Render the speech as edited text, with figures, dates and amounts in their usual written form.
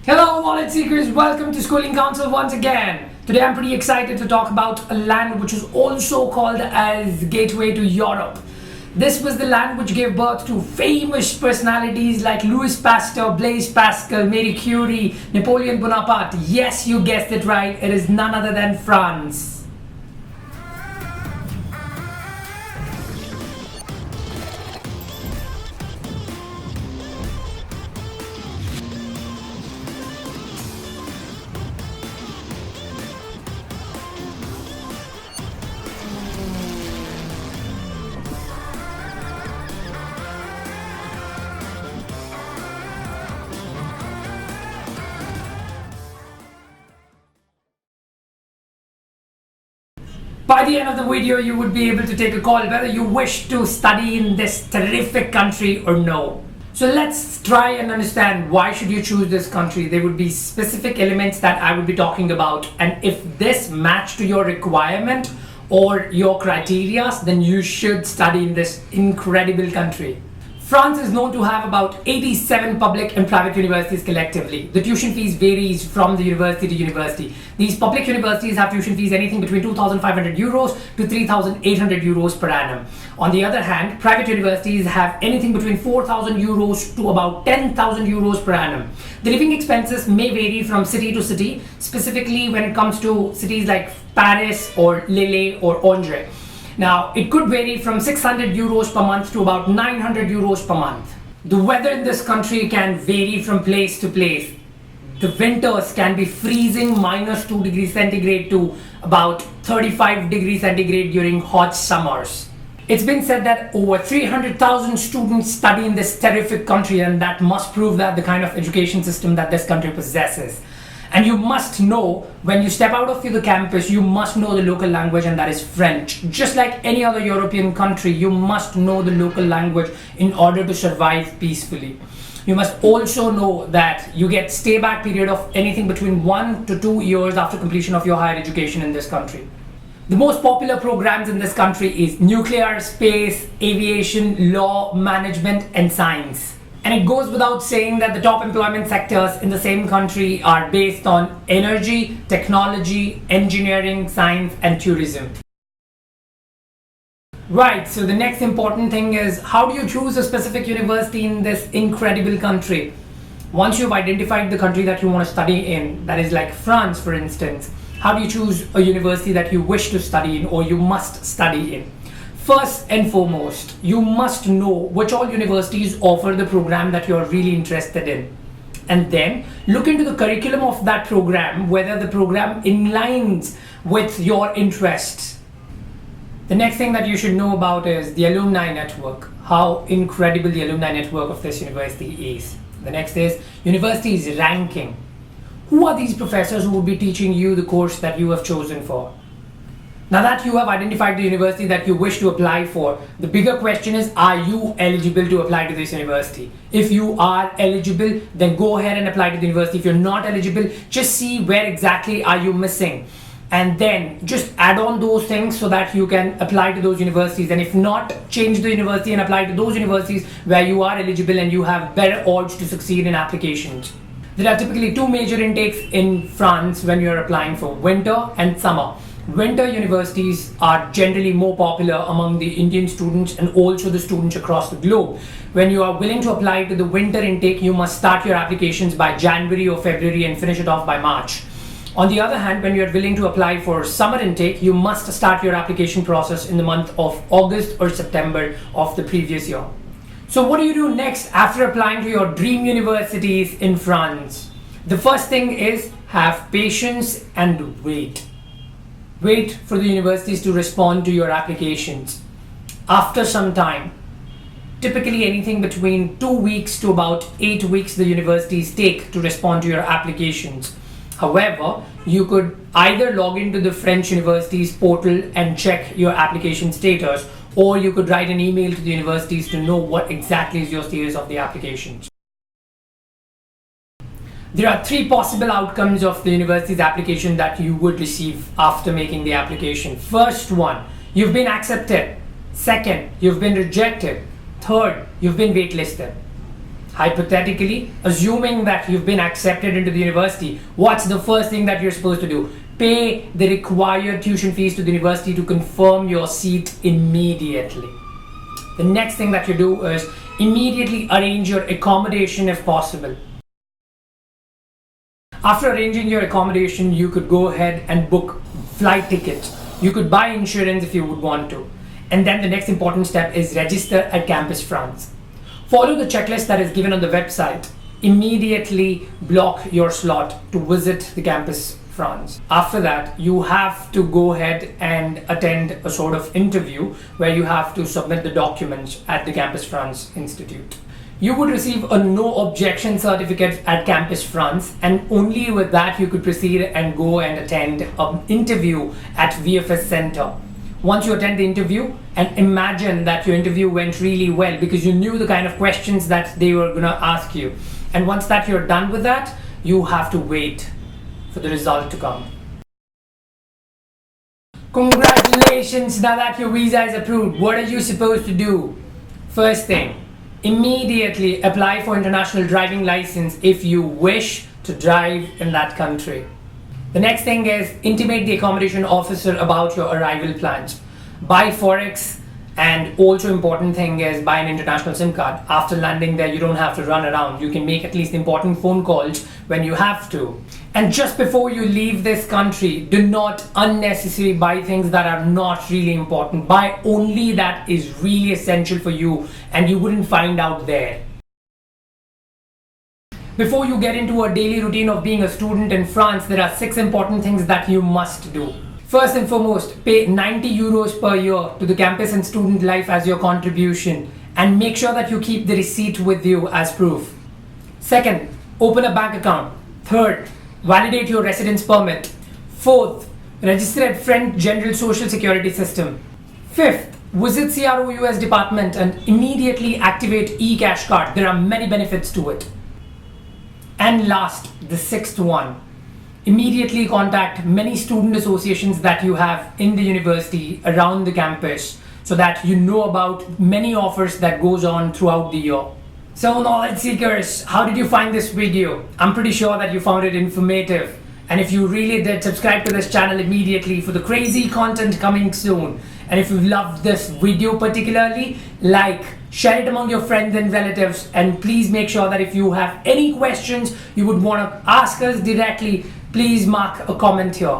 Hello knowledge seekers, welcome to Schooling Council once again. Today I'm pretty excited to talk about a land which is also called as Gateway to Europe. This was the land which gave birth to famous personalities like Louis Pasteur, Blaise Pascal, Marie Curie, Napoleon Bonaparte. Yes, you guessed it right, it is none other than France. By the end of the video, you would be able to take a call whether you wish to study in this terrific country or no. So let's try and understand why should you choose this country. There would be specific elements that I would be talking about, and if this match to your requirement or your criteria, then you should study in this incredible country. France is known to have about 87 public and private universities collectively. The tuition fees varies from the university to university. These public universities have tuition fees anything between 2,500 euros to 3,800 euros per annum. On the other hand, private universities have anything between 4,000 euros to about 10,000 euros per annum. The living expenses may vary from city to city, specifically when it comes to cities like Paris or Lille or Angers. Now, it could vary from 600 euros per month to about 900 euros per month. The weather in this country can vary from place to place. The winters can be freezing -2 degrees centigrade to about 35 degrees centigrade during hot summers. It's been said that over 300,000 students study in this terrific country, and that must prove that the kind of education system that this country possesses. And you must know, when you step out of the campus, you must know the local language, and that is French. Just like any other European country, you must know the local language in order to survive peacefully. You must also know that you get stay back period of anything between 1 to 2 years after completion of your higher education in this country. The most popular programs in this country is nuclear, space, aviation, law, management, and science. And it goes without saying that the top employment sectors in the same country are based on energy, technology, engineering, science, and tourism. Right, so the next important thing is, how do you choose a specific university in this incredible country? Once you've identified the country that you want to study in, that is like France for instance, how do you choose a university that you wish to study in or you must study in? First and foremost, you must know which all universities offer the program that you're really interested in. And then look into the curriculum of that program, whether the program aligns with your interests. The next thing that you should know about is the alumni network, how incredible the alumni network of this university is. The next is university's ranking. Who are these professors who will be teaching you the course that you have chosen for? Now that you have identified the university that you wish to apply for, the bigger question is, are you eligible to apply to this university? If you are eligible, then go ahead and apply to the university. If you're not eligible, just see where exactly are you missing. And then just add on those things so that you can apply to those universities. And if not, change the university and apply to those universities where you are eligible and you have better odds to succeed in applications. There are typically two major intakes in France when you're applying for winter and summer. Winter universities are generally more popular among the Indian students and also the students across the globe. When you are willing to apply to the winter intake, you must start your applications by January or February and finish it off by March. On the other hand, when you are willing to apply for summer intake, you must start your application process in the month of August or September of the previous year. So what do you do next after applying to your dream universities in France? The first thing is have patience and wait. Wait for the universities to respond to your applications. After some time, typically anything between 2 weeks to about 8 weeks the universities take to respond to your applications. However, you could either log into the French university's portal and check your application status, or you could write an email to the universities to know what exactly is your status of the applications. There are 3 possible outcomes of the university's application that you would receive after making the application. First one, you've been accepted. Second, you've been rejected. Third, you've been waitlisted. Hypothetically, assuming that you've been accepted into the university, what's the first thing that you're supposed to do? Pay the required tuition fees to the university to confirm your seat immediately. The next thing that you do is immediately arrange your accommodation if possible. After arranging your accommodation, you could go ahead and book flight tickets. You could buy insurance if you would want to. And then the next important step is register at Campus France. Follow the checklist that is given on the website. Immediately block your slot to visit the Campus France. After that, you have to go ahead and attend a sort of interview where you have to submit the documents at the Campus France Institute. You would receive a no objection certificate at Campus France, and only with that you could proceed and go and attend an interview at VFS Center. Once you attend the interview, and imagine that your interview went really well because you knew the kind of questions that they were going to ask you. And once that you're done with that, you have to wait for the result to come. Congratulations, now that your visa is approved, what are you supposed to do? First thing, immediately apply for international driving license if you wish to drive in that country. The next thing is intimate the accommodation officer about your arrival plans. Buy Forex, and also important thing is buy an international SIM card. After landing there, you don't have to run around. You can make at least important phone calls when you have to. And just before you leave this country, do not unnecessarily buy things that are not really important. Buy only that is really essential for you and you wouldn't find out there. Before you get into a daily routine of being a student in France, there are 6 important things that you must do. First and foremost, pay 90 euros per year to the Campus and Student Life as your contribution, and make sure that you keep the receipt with you as proof. Second, open a bank account. Third, validate your residence permit. Fourth, register at French General Social Security System. Fifth, visit CROUS department and immediately activate eCash card. There are many benefits to it. And last, the 6th one, immediately contact many student associations that you have in the university around the campus so that you know about many offers that goes on throughout the year. So knowledge seekers, how did you find this video? I'm pretty sure that you found it informative. And if you really did, subscribe to this channel immediately for the crazy content coming soon. And if you loved this video particularly, like, share it among your friends and relatives, and please make sure that if you have any questions you would want to ask us directly, please mark a comment here.